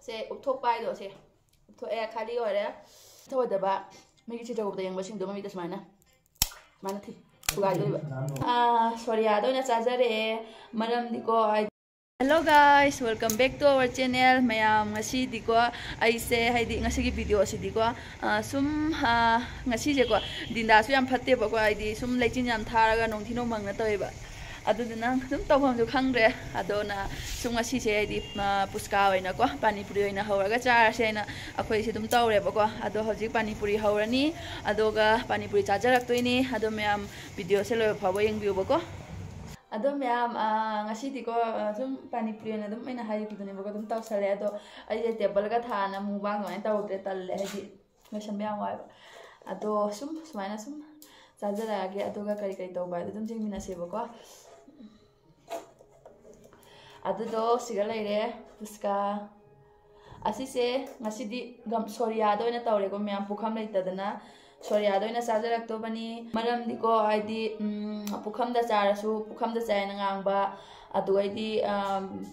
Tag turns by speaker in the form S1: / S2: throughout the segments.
S1: ꯁꯦ ꯎꯞꯊꯣꯛꯄ ꯍꯥꯏꯗꯣ ꯁꯦ ꯎꯞꯊꯣꯛꯑꯦ ꯈꯥꯂꯤ ꯑꯣꯏꯔꯦ ꯊꯧꯒꯗꯕ ꯃꯤꯒꯤ ꯆꯤꯇꯧꯕꯗ ꯌꯦꯡꯕꯁꯤꯡꯗꯣ ꯃꯃꯤꯗ ꯁꯨꯃꯥꯏꯅ ꯊꯨꯒꯥꯏꯗꯣꯏꯕ ꯁꯣꯔꯤꯌꯥꯗ ꯑꯣꯏꯅ ꯆꯥꯖꯔꯛꯑꯦ ꯃꯔꯝꯗꯤꯀꯣ hello guys welcome back to our channel ꯃꯌꯥꯝ ꯉꯁꯤꯗꯤꯀꯣ ꯑꯩꯁꯦ ꯍꯥꯏꯗꯤ ꯉꯁꯤꯒꯤ ꯚꯤꯗꯤꯑꯣꯁꯤꯗꯤꯀꯣ ꯁꯨꯝ ꯉꯁꯤꯁꯦꯀꯣ ꯗꯤꯟꯗꯥꯁꯨ ꯌꯥꯝ ꯐꯠꯇꯦꯕꯀꯣ ꯍꯥꯏꯗꯤ ꯁꯨꯝ ꯂꯩꯆꯤꯟ ꯌꯥꯝ ꯊꯥꯔꯒ ꯅꯣꯡꯊꯤ ꯅꯣꯡꯃꯪꯅ ꯇꯧꯋꯦꯕ ꯑꯗꯨꯗꯨꯅ ꯑꯗꯨꯝ ꯇꯧꯐꯝꯁꯨ ꯈꯪꯗ꯭ꯔꯦ ꯑꯗꯨꯅ ꯁꯨꯝ ꯉꯁꯤꯁꯦ ꯍꯥꯏꯗꯤ ꯄꯨꯁꯀꯥ ꯑꯣꯏꯅꯀꯣ ꯄꯥꯅꯤꯄꯨꯔꯤ ꯑꯣꯏꯅ ꯍꯧꯔꯒ ꯆꯥꯔꯁꯦ ꯍꯥꯏꯅ ꯑꯩꯈꯣꯏꯁꯦ ꯑꯗꯨꯝ ꯇꯧꯔꯦꯕꯀꯣ ꯑꯗꯣ ꯍꯧꯖꯤꯛ ꯄꯥꯅꯤꯄꯨꯔꯤ ꯍꯧꯔꯅꯤ ꯑꯗꯨꯒ ꯄꯥꯅꯤꯄꯨꯔꯤ ꯆꯥꯖꯔꯛꯇꯣꯏꯅꯤ ꯑꯗꯣ ꯃꯌꯥꯝ ꯚꯤꯗꯤꯑꯣꯁꯦ ꯂꯣꯏꯕ ꯐꯥꯎꯕ ꯌꯦꯡꯕꯤꯌꯨꯕꯀꯣ ꯑꯗꯣ ꯃꯌꯥꯝ ꯉꯁꯤꯗꯤꯀꯣ ꯁꯨꯝ ꯄꯥꯅꯤꯄꯨꯔꯤ ꯑꯣꯏꯅ ꯑꯗꯨꯝ ꯑꯩꯅ ꯍꯥꯏꯈꯤꯕꯗꯨꯅꯦꯕꯀꯣ ꯑꯗꯨꯝ ꯇꯧꯁꯜꯂꯦ ꯑꯗꯣ ꯑꯩꯁꯦ ꯇꯦꯕꯜꯒ ꯊꯥꯅ ꯃꯨꯛꯕꯥꯡ ꯑꯗꯨꯃꯥꯏꯅ ꯇꯧꯗ꯭ꯔꯦ ꯇꯜꯂꯦ ꯍꯥꯏꯗꯤ ꯂꯣꯏꯁꯟꯕ ꯌꯥꯝ ꯋꯥꯏꯕ ꯑꯗꯣ ꯁꯨꯃꯥꯏꯅ ꯁꯨꯝ ꯆꯥꯖꯔꯛꯑꯒꯦ ꯑꯗꯨꯒ ꯀꯔꯤ ꯀꯔꯤ ꯇꯧꯕ ꯍꯥꯏꯗꯣ ꯑꯗꯨꯝ ꯌꯦꯡꯃꯤꯟꯅꯁꯦꯕꯀꯣ ꯑꯗꯨꯗꯣ ꯁꯤꯒ ꯂꯩꯔꯦ ꯄꯨꯁꯀꯥ ꯑꯁꯤꯁꯦ ꯉꯁꯤꯗꯤ ꯁꯣꯔꯤꯌꯥꯗ ꯑꯣꯏꯅ ꯇꯧꯔꯦꯀꯣ ꯃꯌꯥꯝ ꯄꯨꯈꯝ ꯂꯩꯇꯗꯅ ꯁꯣꯔꯤꯌꯥꯗ ꯑꯣꯏꯅ ꯆꯥꯖꯔꯛꯇꯧꯕꯅꯤ ꯃꯔꯝꯗꯤꯀꯣ ꯍꯥꯏꯗꯤ ꯄꯨꯈꯝꯗ ꯆꯥꯔꯁꯨ ꯄꯨꯈꯝꯗ ꯆꯥꯏꯅ ꯉꯥꯡꯕ ꯑꯗꯨꯒꯩꯗꯤ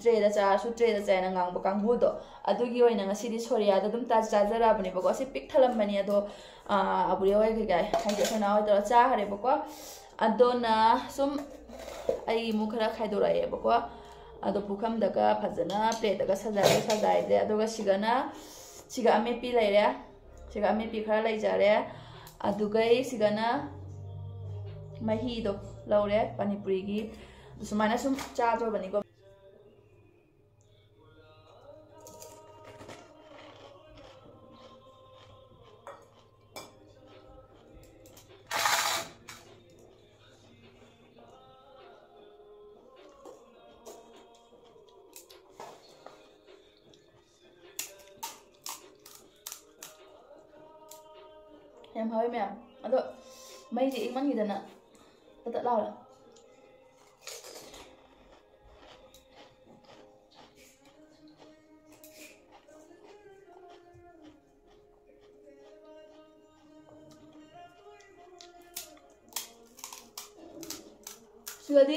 S1: ꯇ꯭ꯔꯦꯗ ꯆꯥꯔꯁꯨ ꯇ꯭ꯔꯦꯗ ꯆꯥꯏꯅ ꯉꯥꯡꯕ ꯀꯥꯡꯕꯨꯗꯣ ꯑꯗꯨꯒꯤ ꯑꯣꯏꯅ ꯉꯁꯤꯗꯤ ꯁꯣꯔꯤꯌꯥꯗ ꯑꯗꯨꯝ ꯆꯥꯖꯔꯛꯑꯕꯅꯦꯕꯀꯣ ꯑꯁꯤ ꯄꯤꯛ ꯊꯜꯂꯝꯕꯅꯤ ꯑꯗꯣ ꯑꯕꯨꯔꯦ ꯍꯣꯏ ꯀꯩꯀꯥ ꯍꯥꯏꯗꯤ ꯑꯩꯈꯣꯏ ꯅꯍꯥꯟꯋꯥꯏ ꯇꯧꯔꯒ ꯆꯥꯈ꯭ꯔꯦꯕꯀꯣ ꯑꯗꯨꯅ ꯁꯨꯝ ꯑꯩ ꯑꯃꯨꯛ ꯈꯔ ꯈꯥꯏꯗꯣꯔꯛꯑꯦꯕꯀꯣ ꯑꯗꯣ ꯄꯨꯈꯝꯗꯒ ꯐꯖꯅ ꯄ꯭ꯂꯦꯠꯇꯒ ꯁꯖꯥꯏꯗ꯭ꯔꯦ ꯑꯗꯨꯒ ꯁꯤꯒ ꯑꯃꯦꯠꯄꯤ ꯂꯩꯔꯦ ꯁꯤꯒ ꯑꯃꯦꯠꯄꯤ ꯈꯔ ꯂꯩꯖꯔꯦ ꯑꯗꯨꯒꯩ ꯁꯤꯒꯅ ꯃꯍꯤꯗꯣ ꯂꯧꯔꯦ ꯄꯥꯅꯤꯄꯨꯔꯤꯒꯤ ꯁꯨꯃꯥꯏꯅ ꯁꯨꯝ ꯆꯥꯗ꯭ꯔꯕꯅꯤꯀꯣ ꯌꯥꯝ ꯍꯥꯎꯋꯦ ꯃꯌꯥꯝ ꯑꯗꯣ ꯃꯩꯁꯦ ꯏꯪꯃꯟꯈꯤꯗꯅ ꯇꯠ ꯂꯥꯎꯔꯦ ꯁꯤꯗꯗꯤ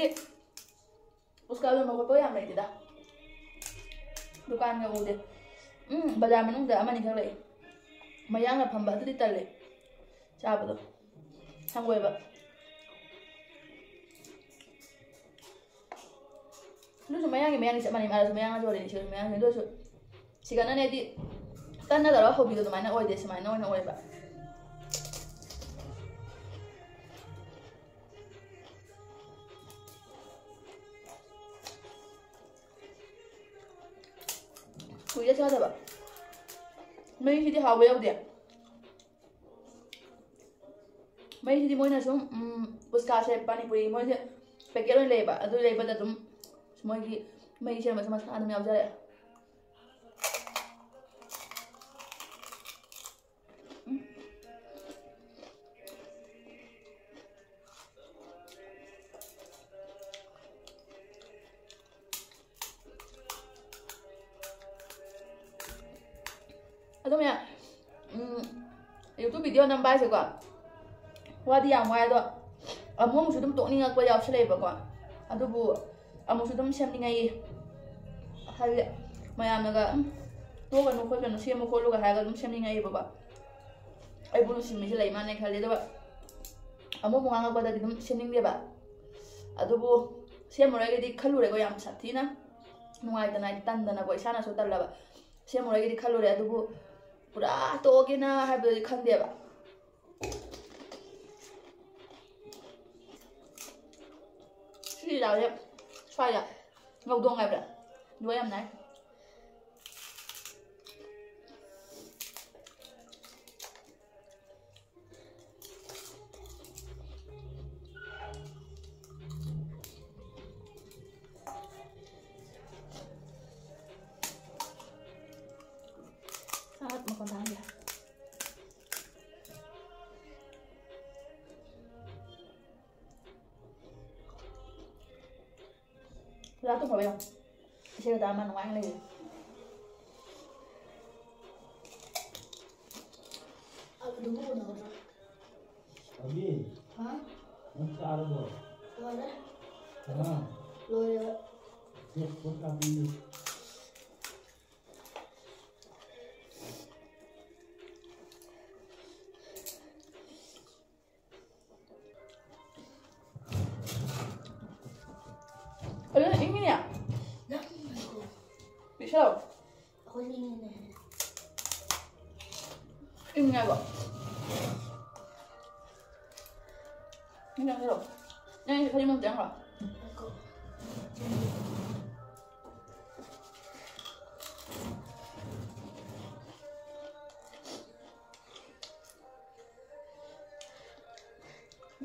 S1: ꯄꯨꯁꯀꯥ ꯌꯣꯟꯕ ꯈꯣꯠꯄ ꯌꯥꯝ ꯂꯩꯇꯦꯗ ꯗꯨꯀꯥꯟꯒ ꯎꯗꯦ ꯕꯖꯥꯔ ꯃꯅꯨꯡꯗ ꯑꯃꯅꯤ ꯈꯛ ꯂꯩ ꯃꯌꯥꯡꯅ ꯐꯝꯕ ꯑꯗꯨꯗꯤ ꯇꯜꯂꯦ ꯆꯥꯕꯗꯣ ꯍꯪꯒꯣꯏꯕ ꯑꯗꯨꯁꯨ ꯃꯌꯥꯡꯒꯤ ꯆꯞ ꯃꯥꯟꯅꯩ ꯃꯥꯔꯁꯨ ꯃꯌꯥꯡꯅ ꯌꯣꯜꯂꯤꯅꯤ ꯁꯤꯁꯨ ꯃꯌꯥꯡꯒꯤ ꯑꯗꯨ ꯑꯣꯏꯔꯁꯨ ꯁꯤꯒꯅꯅꯦꯗꯤ ꯇꯟꯅ ꯇꯧꯔꯒ ꯍꯧꯕꯤꯗꯣ ꯑꯗꯨꯃꯥꯏꯅ ꯑꯣꯏꯗꯦ ꯁꯨꯃꯥꯏꯅ ꯑꯣꯏꯅ ꯑꯣꯏꯕ ꯀꯨꯏꯔꯦ ꯆꯥꯗꯕ ꯃꯩꯁꯤꯗꯤ ꯍꯥꯎꯕ ꯌꯧꯗꯦ ꯃꯩꯁꯤꯗꯤ ꯃꯣꯏꯅ ꯁꯨꯝ ꯄꯨꯁꯀꯥꯁꯦ ꯄꯥꯅꯤꯄꯨꯔꯤ ꯃꯣꯏꯁꯦ ꯄꯦꯀꯦꯠ ꯑꯣꯏꯅ ꯂꯩꯌꯦꯕ ꯑꯗꯨ ꯂꯩꯕꯗ ꯑꯗꯨꯝ ꯃꯣꯏꯒꯤ ꯃꯩ ꯁꯦꯝꯕꯁꯨ ꯃꯁꯥ ꯑꯗꯨꯝ ꯌꯥꯎꯖꯔꯛꯑꯦ ꯑꯗꯨꯝ ꯌꯥ ꯌꯨꯇꯨꯕ ꯚꯤꯗꯤꯑꯣ ꯅꯝꯕ ꯍꯥꯏꯁꯦꯀꯣ ꯋꯥꯗꯤ ꯌꯥꯝ ꯋꯥꯏ ꯑꯗꯣ ꯑꯃꯨꯛꯁꯨ ꯑꯗꯨꯝ ꯇꯣꯛꯅꯤꯡꯉꯛꯄ ꯌꯥꯎꯁꯜꯂꯛꯑꯦꯕꯀꯣ ꯑꯗꯨꯕꯨ ꯑꯃꯨꯛꯁꯨ ꯑꯗꯨꯝ ꯁꯦꯝꯅꯤꯡꯉꯛꯏ ꯍꯥꯏꯗꯤ ꯃꯌꯥꯝꯅꯒ ꯇꯣꯛꯀꯅꯨ ꯈꯣꯠꯀꯅꯨ ꯁꯦꯝꯃꯨ ꯈꯣꯠꯂꯨꯒ ꯍꯥꯏꯔꯒ ꯑꯗꯨꯝ ꯁꯦꯝꯅꯤꯡꯉꯛꯏꯕꯀꯣ ꯑꯩꯕꯨ ꯅꯨꯡꯁꯤꯃꯤꯁꯦ ꯂꯩ ꯃꯥꯅꯦ ꯈꯜꯂꯤ ꯑꯗꯨꯒ ꯑꯃꯨꯛ ꯉꯥꯡꯉꯛꯄꯗꯗꯤ ꯑꯗꯨꯝ ꯁꯦꯝꯅꯤꯡꯗꯦꯕ ꯑꯗꯨꯕꯨ ꯁꯦꯝꯃꯨꯔꯒꯗꯤ ꯈꯜꯂꯨꯔꯦꯀꯣ ꯌꯥꯝ ꯁꯥꯊꯤꯅ ꯅꯨꯡꯉꯥꯏꯇꯅ ꯇꯟꯗꯅꯀꯣ ꯏꯁꯥꯅꯁꯨ ꯇꯜꯂꯕ ꯁꯦꯝꯃꯨꯔꯒꯗꯤ ꯈꯜꯂꯨꯔꯦ ꯑꯗꯨꯕꯨ ꯄꯨꯔꯥ ꯇꯣꯛꯑꯒꯦꯅ ꯍꯥꯏꯕꯗꯨꯗꯤ ꯈꯪꯗꯦꯕ ꯁꯤ ꯆꯥꯛꯁꯦ ꯁ꯭ꯋꯥꯏꯗ ꯉꯧꯗꯣꯡ ꯍꯥꯏꯕ꯭ꯔꯥ ꯑꯗꯨꯒ ꯌꯥꯝ ꯅꯥꯏ makan tahan ya. Lá tuh không Saya udah aman ngoan lagi. Aku tunggu udah.
S2: Abi.
S1: Hah?
S2: Nanti ada dong.
S1: Mana?
S2: Mana?
S1: Lo ya.
S2: Siap buat kami.
S1: Hello.
S3: Ako din yun eh.
S1: Ini nga ba? Ini nga hello. Ini kali mo diyan ka.
S3: Ako.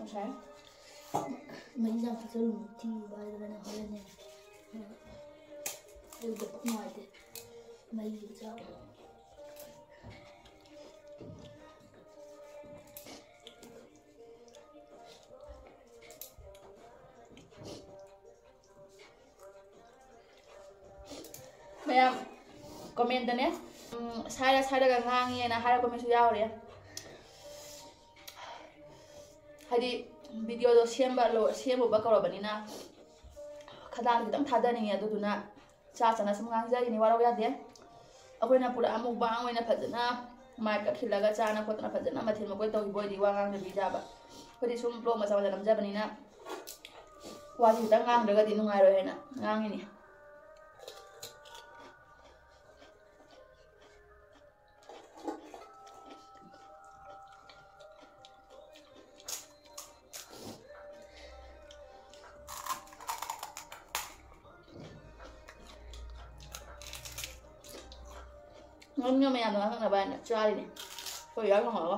S1: Okay.
S3: May isang fasulong bahay naman ako yan eh. Ay, dapat mo ate. May isa ako.
S1: Mayam, komenta niya. Sayang ngangi na harap kami suyaw rin. Hadi video do siamba ba kaurabanina. Kadang kitang thadani aduduna cha chana sum ngangjari ni waraw yade. Akoina pura mukbang oina phajana mic ka khilaga chana khotna phajana mathil makoi tawi boy di wangang de bijaba. Hadi sum pro masa wala namjabanina. Wasi kitang ngang daga di nungai ro hena ngangi ni. Ngon mày ăn nó là bạn trai này, tôi nhớ không hả?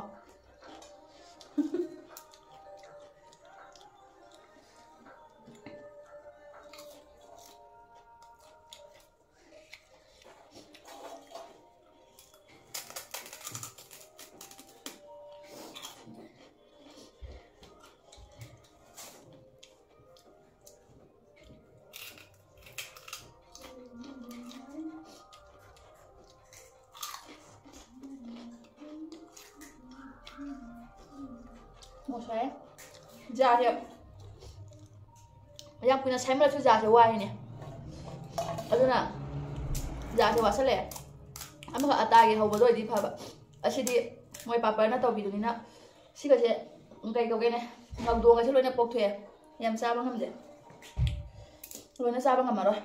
S1: Một xoáy già thì yang punya saya malah sudah jauh ini. Aduna già thì wasa le. Ama ka atagi hau bodo di phaba. Asidi moi papa na taw bidu ni na. Siga je ngai ko gene. Ngau do ngai loi na pok thue. Yam sa bang hamde. Loi na sa bang amaro.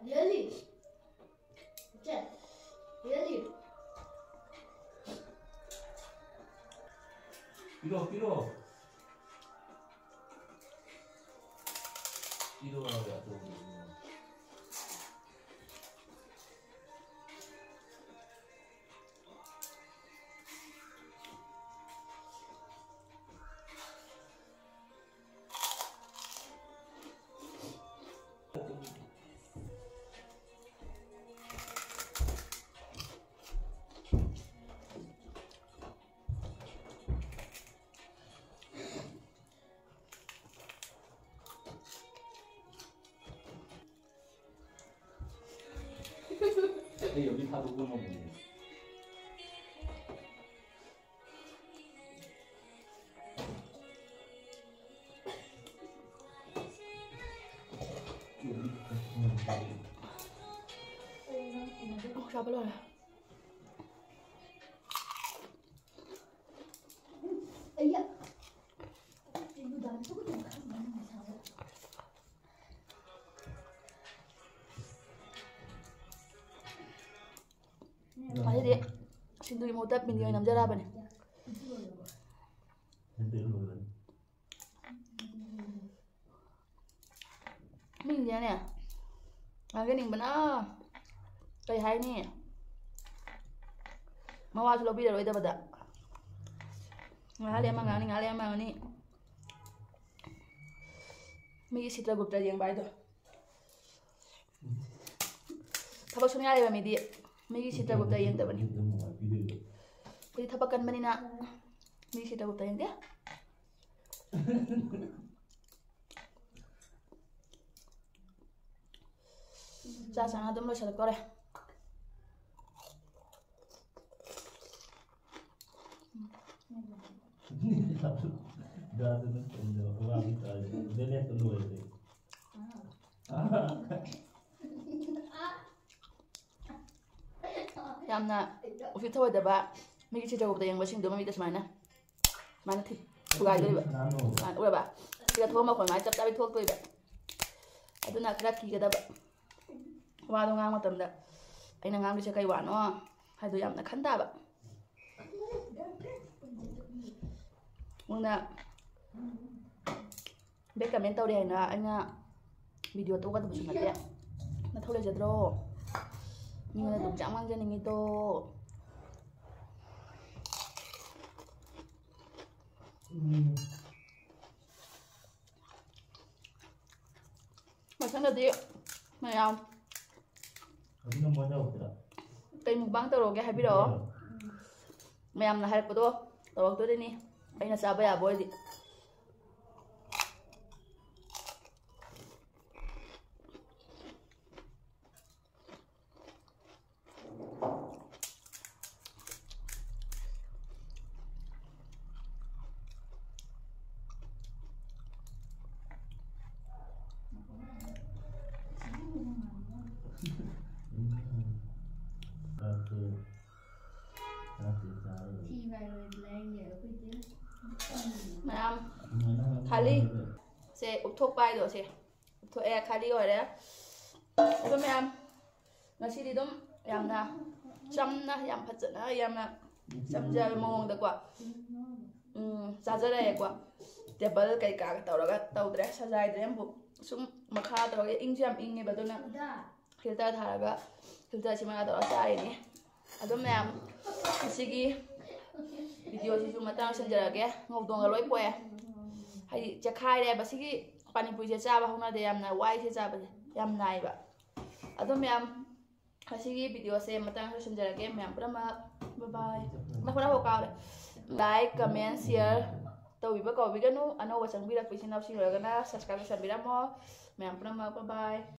S3: Really? Cek. Really?
S2: Kilo. Kilo ya tuh. 여기 다 녹음 먹네.
S1: Siapa lo ya?
S3: Iya. Ibu dah tu kan mana masalah.
S1: Aja deh, sintu mau tap video yang namjar apa nih? Mình gì nè, cái này benar, kayak hai nih, mau aja lebih dari itu pada, ngali emang ini, migi citra gupta yang baik tuh, tapi soalnya ada midi. Migi citra gupta yang tuh nih, jadi tapakan mana nak, migi citra gupta yang dia. Jangan ada mulai salah korek. Yamna ufi tahu ada ba, migi citra gupta yang basing doma midas mana tip, bukan itu ba, udah ba, kita tahu mau kau macam tapi tahu tu ba, aduh nak kerat kita ba. ꯋꯥꯗꯣ ꯉꯥꯡꯕ ꯃꯇꯝꯗ ꯑꯩꯅ ꯉꯥꯡꯗꯣꯏꯁꯦ ꯀꯩ ꯋꯥꯅꯣ ꯍꯥꯏꯗꯣ ꯌꯥꯝꯅ ꯈꯟ ꯇꯥꯕ ꯃꯣꯏꯅ ꯕꯦꯛ ꯀꯃꯦꯟ ꯇꯧꯔꯦ ꯍꯥꯏꯅ ꯑꯩꯅ ꯚꯤꯗꯤꯑꯣ ꯇꯧꯒꯗꯕꯁꯨ ꯅꯠꯇꯦ ꯅꯊꯧ ꯂꯩꯖꯗ꯭ꯔꯣ ꯃꯤꯉꯣꯟꯗ ꯑꯗꯨꯝ ꯆꯥꯡ ꯃꯥꯡꯖꯅꯤꯡꯉꯤꯗꯣ ꯃꯊꯪꯗꯗꯤ ꯃꯌꯥꯝ
S2: 어디는 먼저 오더라.
S1: ꯀꯩ ꯃꯨꯛꯕꯥꯡ ꯇꯧꯔꯛꯑꯣꯒꯦ ꯍꯥꯏꯕꯤꯔꯛꯑꯣ ꯃꯌꯥꯝꯅ ꯍꯥꯏꯔꯛꯄꯗꯣ ꯇꯧꯔꯛꯇꯣꯏꯅꯤ ꯑꯩꯅ ꯆꯥꯕ ꯌꯥꯕ ꯑꯣꯏꯗꯤ ꯃꯌꯥꯝ ꯈꯥꯂꯤ ꯁꯦ ꯎꯞꯊꯣꯛꯄ ꯍꯥꯏꯗꯣ ꯁꯦ ꯎꯞꯊꯣꯛꯑꯦ ꯈꯥꯂꯤ ꯑꯣꯏꯔꯦ ꯑꯗꯣ ꯃꯌꯥꯝ ꯉꯁꯤꯗꯤ ꯑꯗꯨꯝ ꯌꯥꯝꯅ ꯆꯝꯅ ꯌꯥꯝ ꯐꯖꯅ ꯌꯥꯝꯅ ꯆꯝꯖꯕ ꯃꯑꯣꯡꯗꯀꯣ ꯆꯥꯖꯔꯛꯑꯦꯀꯣ ꯇꯦꯕꯜ ꯀꯩꯀꯥꯒ ꯇꯧꯔꯒ ꯇꯧꯗ꯭ꯔꯦ ꯁꯖꯥꯏꯗ꯭ꯔꯦ ꯑꯃꯨꯛ ꯁꯨꯝ ꯃꯈꯥ ꯇꯧꯔꯒ ꯏꯪꯁꯨ ꯌꯥꯝ ꯏꯪꯉꯦꯕ ꯑꯗꯨꯅ ꯐꯤꯜꯇꯔ ꯊꯥꯔꯒ ꯐꯤꯜꯇꯔꯁꯤ ꯃꯈꯥ ꯇꯧꯔꯒ ꯆꯥꯔꯤꯅꯤ ꯑꯗꯨꯝ ꯃꯌꯥꯝ ꯉꯁꯤꯒꯤ ꯚꯤꯗꯤꯑꯣꯁꯤꯁꯨ ꯃꯇꯥꯡ ꯂꯣꯏꯁꯤꯟꯖꯔꯒꯦ ꯉꯧꯗꯣꯡꯒ ꯂꯣꯏ ꯄꯣꯛꯑꯦ ꯍꯥꯏꯗꯤ ꯆꯦꯈꯥꯏꯔꯦꯕ ꯁꯤꯒꯤ ꯄꯥꯅꯤꯄꯨꯔꯤꯁꯦ ꯆꯥꯕ ꯍꯧꯅꯗꯦ ꯌꯥꯝꯅ ꯋꯥꯏꯁꯦ ꯆꯥꯕꯁꯦ ꯌꯥꯝ ꯅꯥꯏꯕ ꯑꯗꯨꯝ ꯃꯌꯥꯝ ꯉꯁꯤꯒꯤ ꯚꯤꯗꯤꯑꯣꯁꯦ ꯃꯇꯥꯡ ꯂꯣꯏꯁꯤꯟꯖꯔꯒꯦ ꯃꯌꯥꯝ ꯄꯨꯝꯅꯃꯛ ꯕꯥꯏ ꯅꯈꯣꯏꯅ ꯀꯥꯎꯔꯦ ꯂꯥꯏꯛ ꯀꯃꯦꯟ ꯁꯤꯌꯔ ꯇꯧꯕꯤꯕ ꯀꯥꯎꯕꯤꯒꯅꯨ ꯑꯅꯧꯕ ꯆꯪꯕꯤꯔꯛꯄ ꯏꯆꯤꯟ ꯏꯅꯥꯎꯁꯤꯡ ꯑꯣꯏꯔꯒꯅ ꯁꯕꯁꯀ꯭ꯔꯥꯏꯕ ꯇꯧꯁꯟꯕꯤꯔꯝꯃꯣ ꯃꯌꯥꯝ ꯄꯨꯝꯅꯃꯛ ꯕꯥꯏ